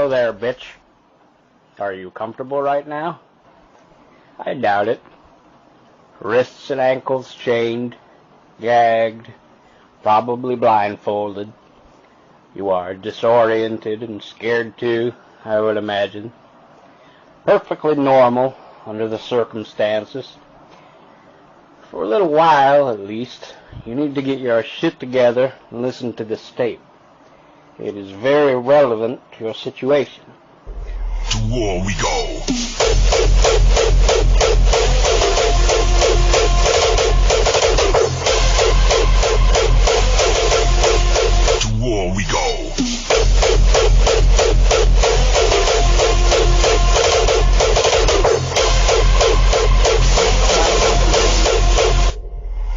Hello there, bitch. Are you comfortable right now? I doubt it. Wrists and ankles chained, gagged, probably blindfolded. You are disoriented and scared too, I would imagine. Perfectly normal under the circumstances. For a little while, at least, you need to get your shit together and listen to this tape. It is very relevant to your situation. To war we go. To war we go.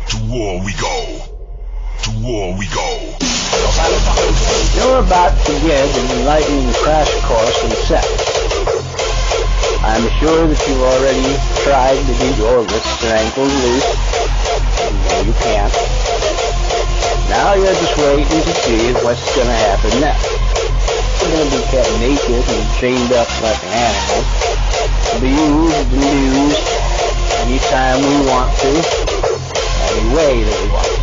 To war we go. To war we go. You're about to get an enlightening crash course in sex. I'm sure that you've already tried to get your wrists and ankles loose. No, you can't. Now you're just waiting to see what's going to happen next. We're going to be kept naked and chained up like an animal. Be used and used anytime we want to, any way that we want to.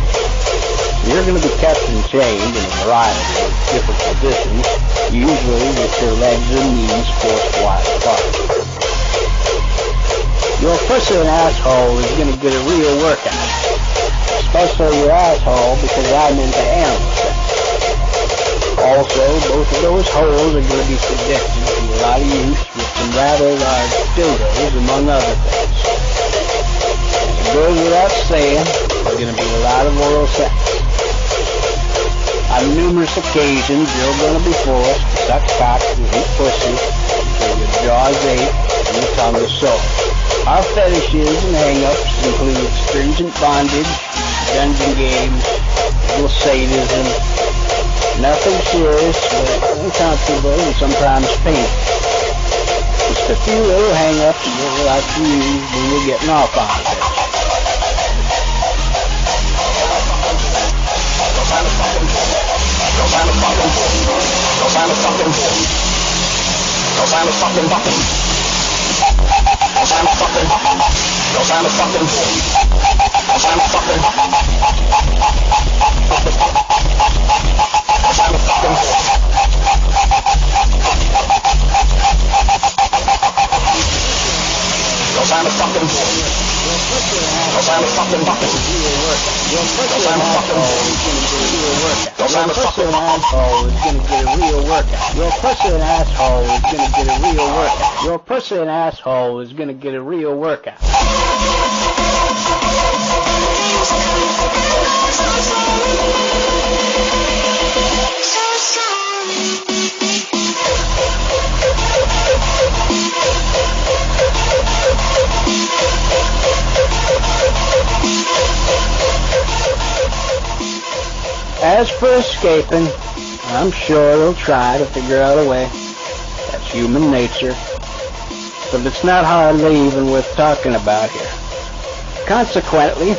You're going to be kept and chained in a variety of different positions, usually with your legs and knees forced wide apart. Your pussy and asshole is going to get a real workout, especially your asshole because I'm into animal sex. Also, both of those holes are going to be subjected to a lot of use with some rather large dildos, among other things. It goes without saying, there's going to be a lot of oral sex. On numerous occasions, you're going to be forced to suck cock and eat pussy until your jaws ache and your tongue is sore. Our fetishes and hang-ups include stringent bondage, dungeon games, little sadism, nothing serious, but uncomfortable and sometimes painful. Just a few little hang-ups that we like to use when we're getting off on it. Your pussy and asshole is going to get a real workout. Your pussy and asshole is going to get a real workout. As for escaping, I'm sure they'll try to figure out a way. That's human nature. But it's not hardly even worth talking about here. Consequently,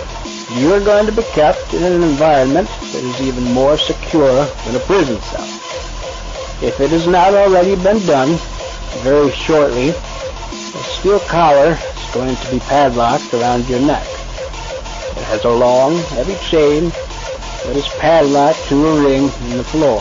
you're going to be kept in an environment that is even more secure than a prison cell. If it has not already been done, very shortly, a steel collar is going to be padlocked around your neck. It has a long, heavy chain that is padlocked to a ring in the floor.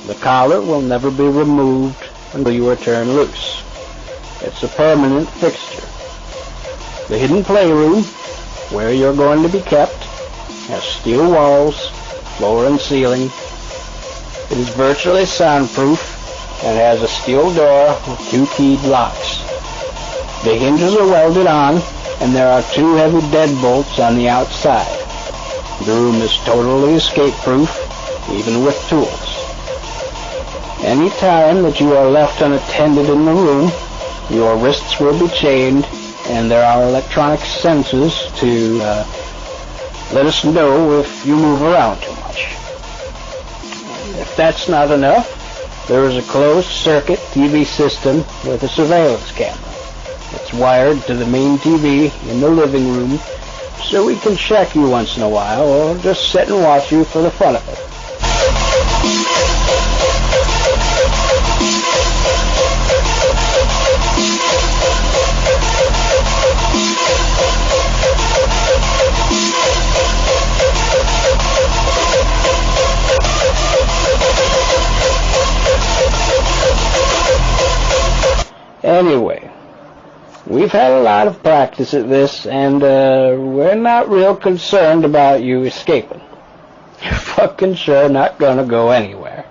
The collar will never be removed until you are turned loose. It's a permanent fixture. The hidden playroom, where you're going to be kept, has steel walls, floor and ceiling. It is virtually soundproof and has a steel door with 2 keyed locks. The hinges are welded on, and there are 2 heavy deadbolts on the outside. The room is totally escape-proof, even with tools. Any time that you are left unattended in the room, your wrists will be chained, and there are electronic sensors to let us know if you move around too much. If that's not enough, there is a closed-circuit TV system with a surveillance camera. It's wired to the main TV in the living room, so we can check you once in a while, or just sit and watch you for the fun of it. Anyway, we've had a lot of practice at this, and we're not real concerned about you escaping. You're fucking sure not gonna go anywhere.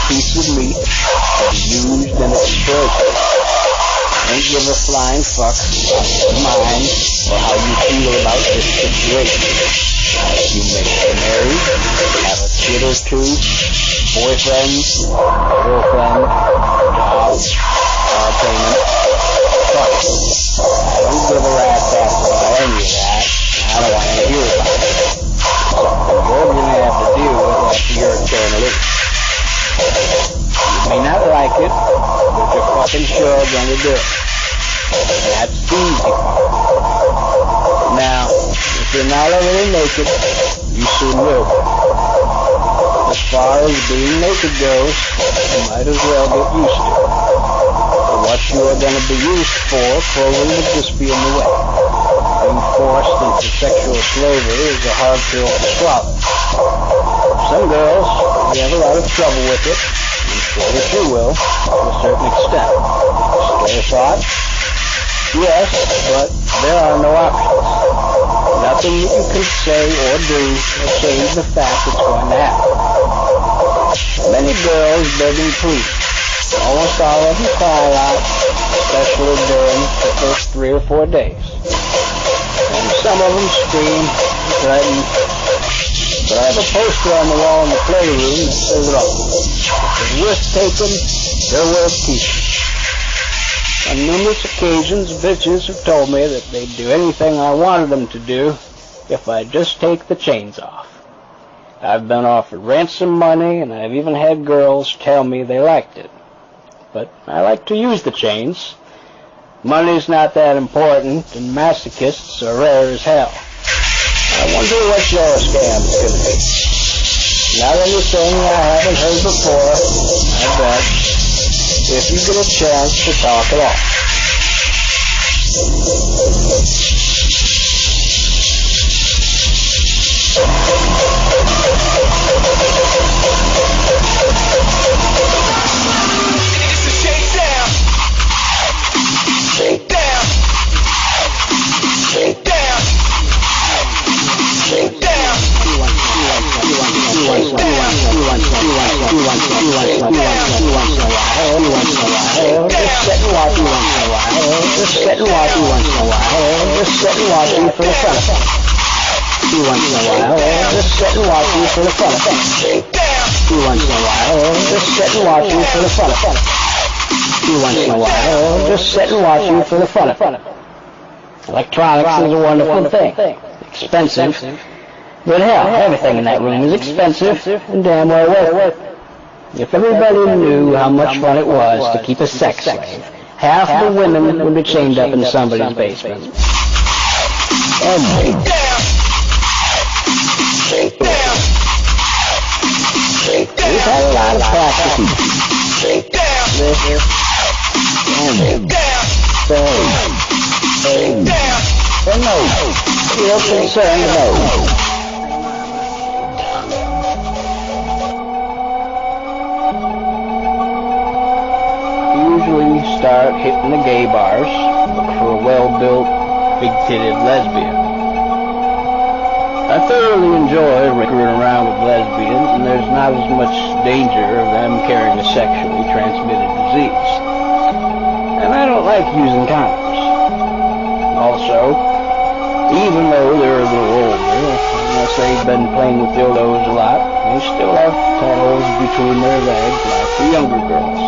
Piece of meat to be used and exploited. Don't give a flying fuck about your mind or how you feel about this situation. You may get married, have a kid or two, boyfriend, girlfriend, job, car payment. Fuck it. I don't give a rat's ass about any of that. I don't want to hear about it. Something you're going to have to deal with after your eternity. You may not like it, but you're fucking sure gonna do it. That's the easy part. Now, if you're not already naked, you soon will be. As far as being naked goes, you might as well get used to it. For what you are gonna be used for, clothing would just be in the way. Being forced into sexual slavery is a hard pill to swallow. Some girls may have a lot of trouble with it. I'm sure that you will, to a certain extent. Scare thought? Yes, but there are no options. Nothing that you can say or do will change the fact it's going to happen. Many girls beg and plead. Almost all of them cry out, especially during the first 3 or 4 days. And some of them scream and threaten. But I have a poster on the wall in the playroom that says it all. If they're worth taking, they're worth keeping. On numerous occasions, bitches have told me that they'd do anything I wanted them to do if I'd just take the chains off. I've been offered ransom money, and I've even had girls tell me they liked it. But I like to use the chains. Money's not that important, and masochists are rare as hell. I wonder what your scam's gonna be. Not anything I haven't heard before, I bet, if you get a chance to talk at all. It's a shakedown. Shakedown. Shakedown. Shakedown. Just sit and watch you once in a while. Just sit and watch you once in a while. Just sit and watch you for the fun of it. Once in a while. Just sit and watch you for the fun of it. Once in a while. Just sit and watch you for the fun of it. Once in a while. Just sit and watch you for the fun of it. Electronics is a wonderful thing. Expensive. But hell, everything in that room is expensive and damn well worth it. If everybody knew how much fun it was to keep a sex slave, half the women would be chained up in somebody's basement. And we've had a lot of practice. No, real concern, no. Usually start hitting the gay bars, look for a well-built, big-titted lesbian. I thoroughly enjoy recruiting around with lesbians, and there's not as much danger of them carrying a sexually transmitted disease. And I don't like using condoms. Also, even though they're a little older, unless they've been playing with dildos a lot, they still have tails between their legs like the younger girls.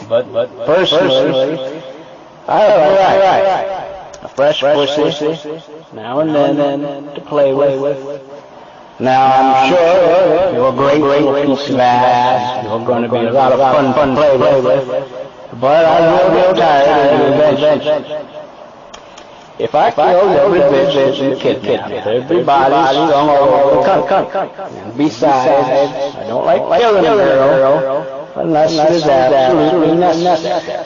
But personally, I like a fresh pussy now and then to play with. Now I'm sure you're a great piece of ass. You're going to be a lot of fun to play with. But I'm real tired of you eventually. If I killed every bitch and kidnapped everybody's strung over the country. And besides, I don't like killing a girl unless it is absolutely necessary.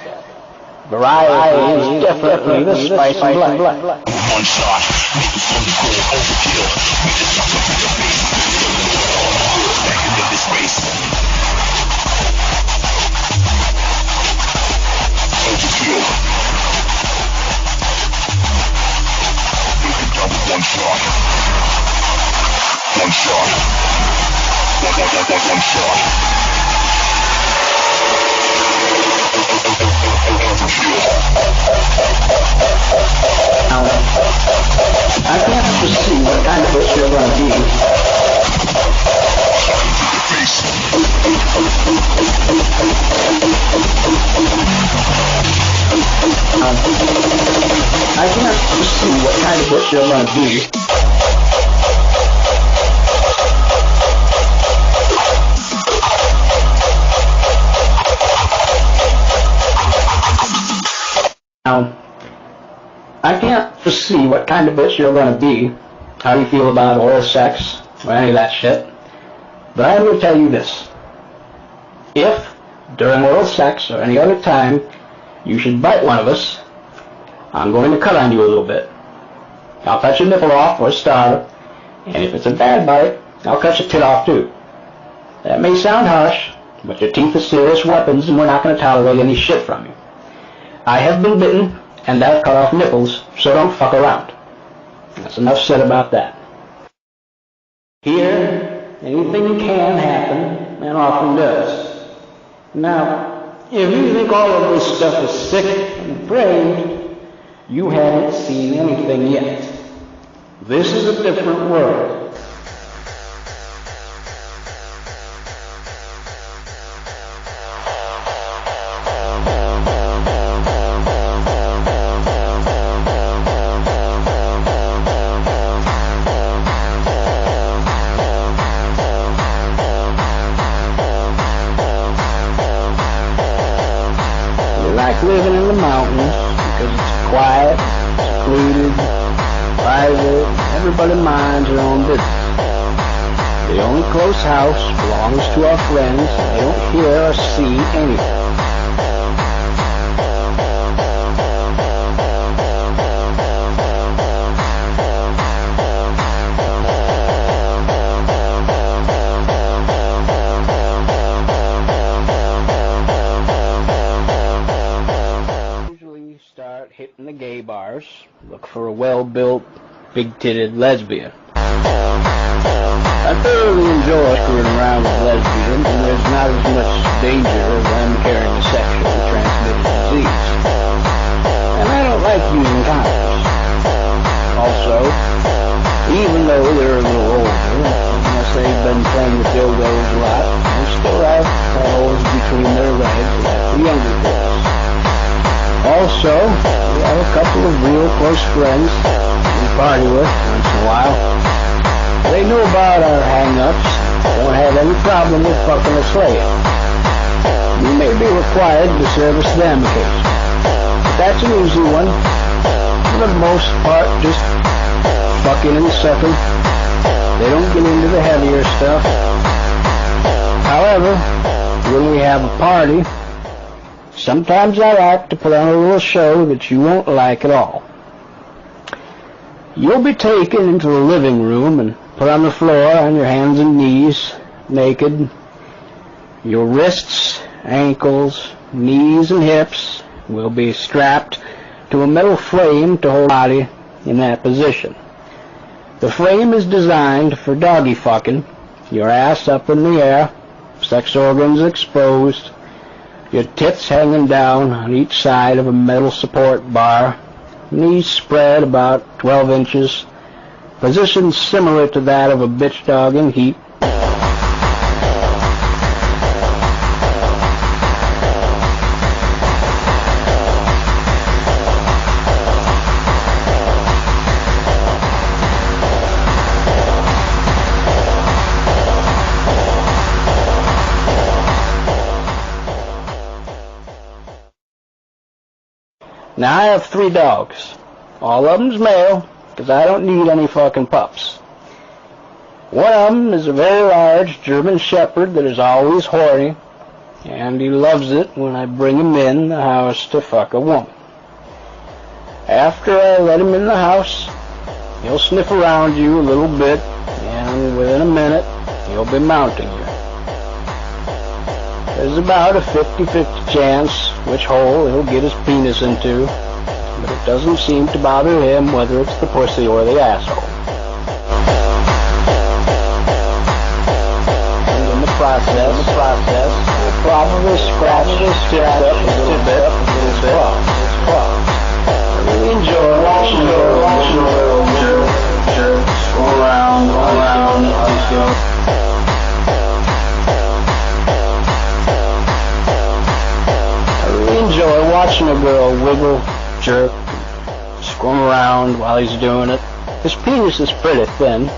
Variety is definitely the spice of life. One shot, make the sun go overkill. We just shot them to the face. Back into this space. Overkill. Break it down with one shot. One shot. One shot. I can't foresee what kind of bitch you're going to be. I can't foresee what kind of bitch you're going to be. I can't foresee what kind of bitch you're going to be, how you feel about oral sex, or any of that shit. But I will tell you this. If, during oral sex or any other time, you should bite one of us, I'm going to cut on you a little bit. I'll cut your nipple off for a start, and if it's a bad bite, I'll cut your tit off too. That may sound harsh, but your teeth are serious weapons and we're not going to tolerate any shit from you. I have been bitten, and I've cut off nipples, so don't fuck around. That's enough said about that. Here, anything can happen, and often does. Now, if you think all of this stuff is sick and depraved, you haven't seen anything yet. This is a different world. Living in the mountains because it's quiet, secluded, private, everybody minds their own business. The only close house belongs to our friends, and they don't hear or see anything. Hitting the gay bars, look for a well-built, big-titted lesbian. I I thoroughly enjoy screwing around with lesbians, and there's not as much danger of them carrying a sexually transmitted disease. And I don't like using condoms. Also, even though they're a little older, unless they've been playing with dildos a lot, they still have holes between their legs like the younger girls. Also, we have a couple of real close friends we party with once in a while. They know about our hang-ups, don't have any problem with fucking a slave. We may be required to service them occasionally, but that's an easy one. For the most part, just fucking and sucking. They don't get into the heavier stuff. However, when we have a party, sometimes I like to put on a little show that you won't like at all. You'll be taken into the living room and put on the floor on your hands and knees, naked. Your wrists, ankles, knees, and hips will be strapped to a metal frame to hold the body in that position. The frame is designed for doggy fucking, your ass up in the air, sex organs exposed, your tits hanging down on each side of a metal support bar, knees spread about 12 inches, position similar to that of a bitch dog in heat. Now I have 3 dogs. All of them's male, because I don't need any fucking pups. One of them is a very large German Shepherd that is always horny, and he loves it when I bring him in the house to fuck a woman. After I let him in the house, he'll sniff around you a little bit, and within a minute, he'll be mounting you. There's about a 50-50 chance which hole he'll get his penis into, but it doesn't seem to bother him whether it's the pussy or the asshole. And in the process, he'll probably scratch his tits up a little bit with his claws. I really enjoy watching her jerk, go around, enjoy watching a girl wiggle, jerk, squirm around while he's doing it. His penis is pretty thin.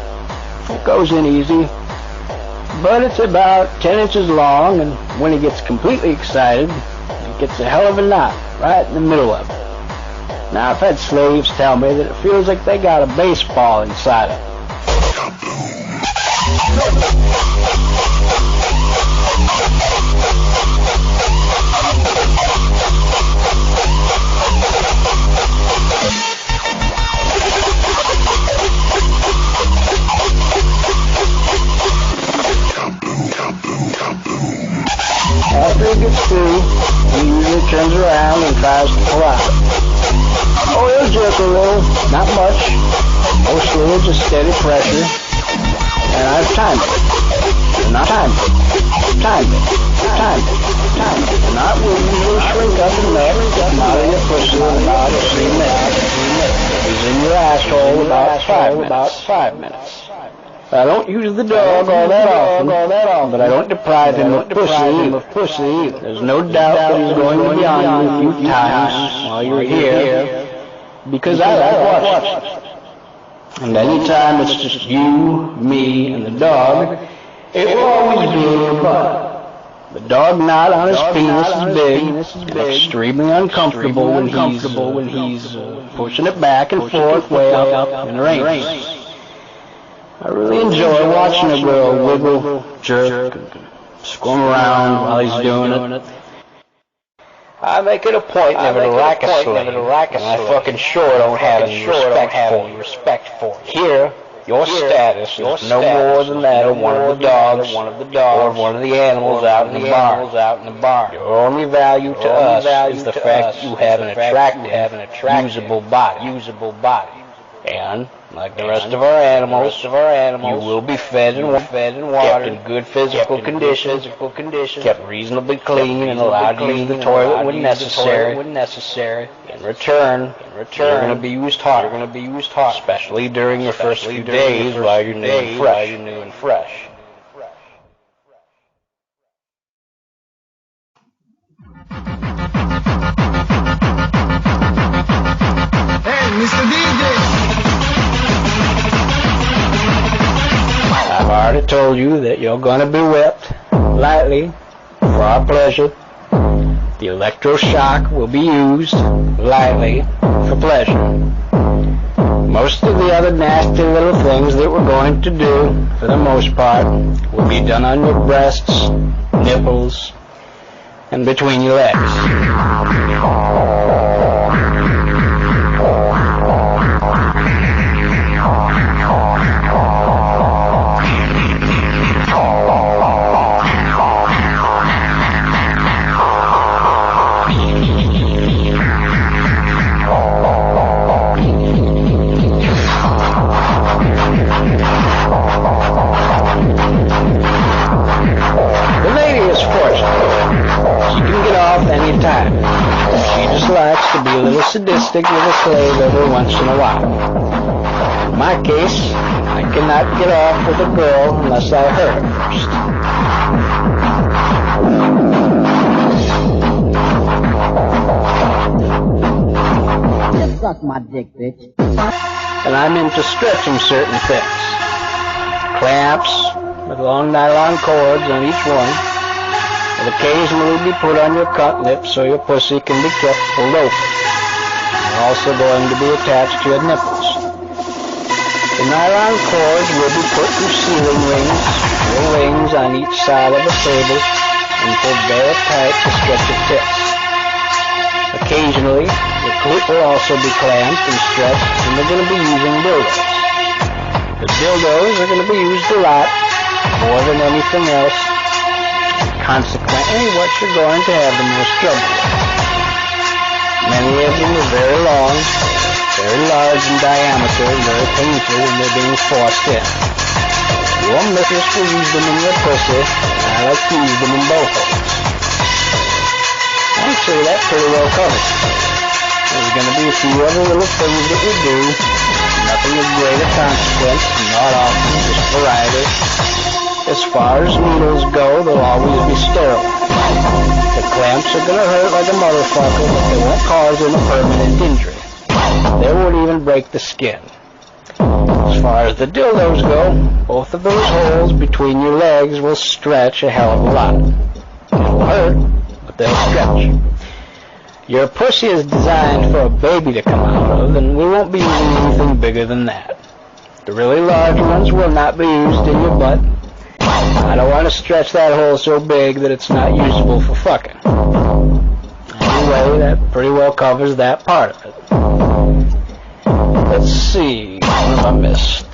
It goes in easy, but it's about 10 inches long, and when he gets completely excited, it gets a hell of a knot right in the middle of it. Now, I've had slaves tell me that it feels like they got a baseball inside of them. After he gets through, he usually turns around and tries to pull out. Oh, he'll jerk a little, not much. Mostly it's just steady pressure. And I've timed it. And I timed it. And I will usually shrink up enough to come out of your pussy in about 3 minutes. He's in your asshole about 5 minutes. I don't use the dog all that often, but I don't deprive him of pussy either. There's no doubt that he's going to be on you a few times while you're here, because I like watching. And anytime it's just you, me, and the dog, it will always be in your butt. The dog knot on his penis is big and extremely uncomfortable when he's pushing it back and forth way up in the range. I really enjoy watching a girl wiggle, jerk, and squirm around while he's doing it. I make it a point never to rack a slave, and I fucking sure don't have any respect for it. Here, your status is no more than that of one of the dogs, or one of the animals out in the bar. Your only value to us is the fact that you have an attractive, usable body. And, like the rest of our animals, you will be fed and watered, kept in good physical condition, kept reasonably clean, and allowed to use the toilet when necessary. In return, you're going to be used hard, especially during your first few days while you're new and fresh. Mr. DJ! I've already told you that you're going to be whipped lightly for our pleasure. The electroshock will be used lightly for pleasure. Most of the other nasty little things that we're going to do, for the most part, will be done on your breasts, nipples, and between your legs. Anytime. She just likes to be a little sadistic with a slave every once in a while. In my case, I cannot get off with a girl unless I hurt her first. Suck my dick, bitch. And I'm into stretching certain things. Clamps with long nylon cords on each one will occasionally be put on your cunt lips so your pussy can be kept pulled open. They're also going to be attached to your nipples. The nylon cords will be put through ceiling rings on each side of the table and pulled very tight to stretch your tits. Occasionally, the clit will also be clamped and stretched, and we're going to be using dildos. The dildos are going to be used a lot, more than anything else. Consequently, what you're going to have the most trouble with. Many of them are very long, very large in diameter, and very painful when they're being forced in. Your mistress will use them in your pussy, and I like to use them in both holes. Actually, that pretty well covers it. There's going to be a few other little things that we do, nothing of greater consequence, not often, just variety. As far as needles go, they'll always be sterile. The clamps are going to hurt like a motherfucker, but they won't cause any permanent injury. They won't even break the skin. As far as the dildos go, both of those holes between your legs will stretch a hell of a lot. It'll hurt, but they'll stretch. Your pussy is designed for a baby to come out of, and we won't be using anything bigger than that. The really large ones will not be used in your butt. I don't want to stretch that hole so big that it's not usable for fucking. Anyway, that pretty well covers that part of it. Let's see, what have I missed?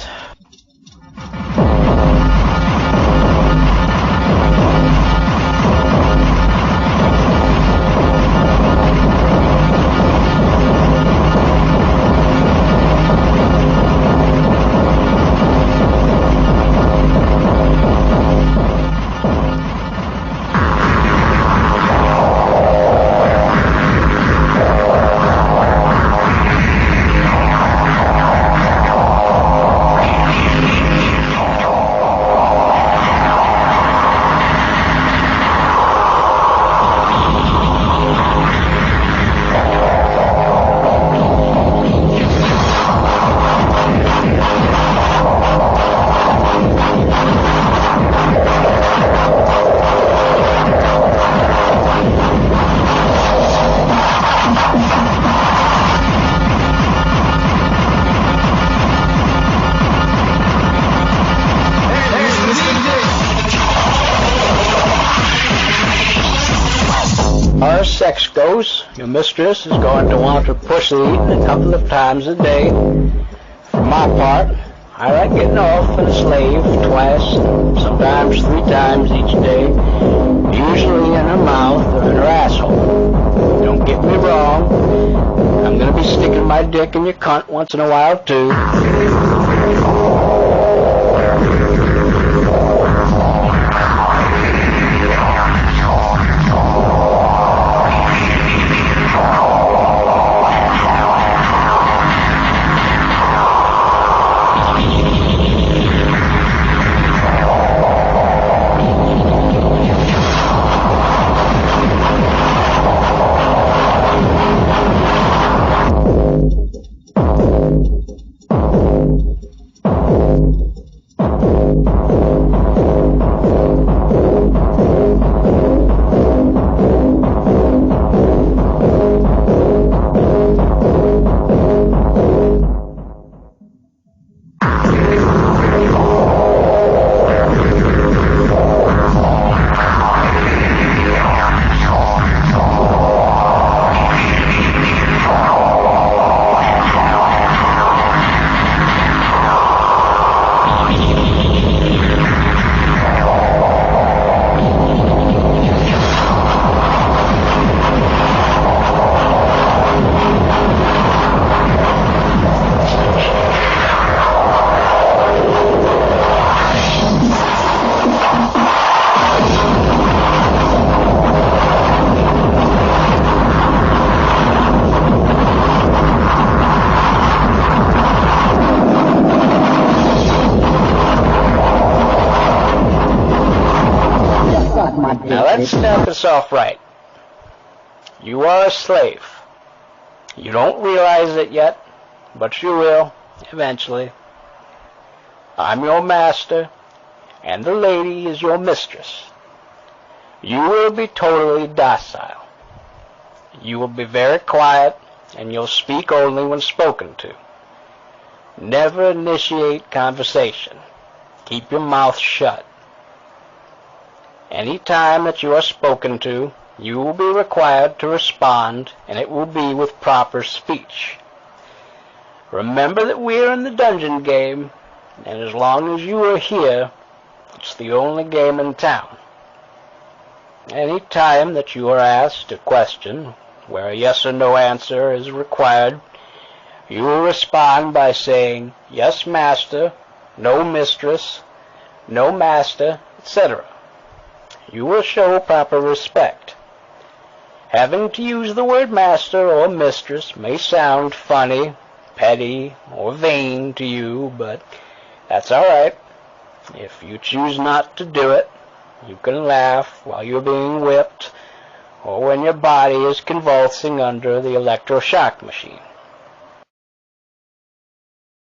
Sex goes, your mistress is going to want her pussy eaten a couple of times a day. For my part, I like getting off in a slave twice, sometimes 3 times each day, usually in her mouth or in her asshole. Don't get me wrong, I'm going to be sticking my my dick in your cunt once in a while, too. Now let's start this off right. You are a slave. You don't realize it yet, but you will, eventually. I'm your master, and the lady is your mistress. You will be totally docile. You will be very quiet, and you'll speak only when spoken to. Never initiate conversation. Keep your mouth shut. Any time that you are spoken to, you will be required to respond, and it will be with proper speech. Remember that we are in the dungeon game, and as long as you are here, it's the only game in town. Any time that you are asked a question where a yes or no answer is required, you will respond by saying, "Yes, master," "No, mistress," "No, master," etc. You will show proper respect. Having to use the word master or mistress may sound funny, petty, or vain to you, but that's all right. If you choose not to do it, you can laugh while you're being whipped or when your body is convulsing under the electroshock machine.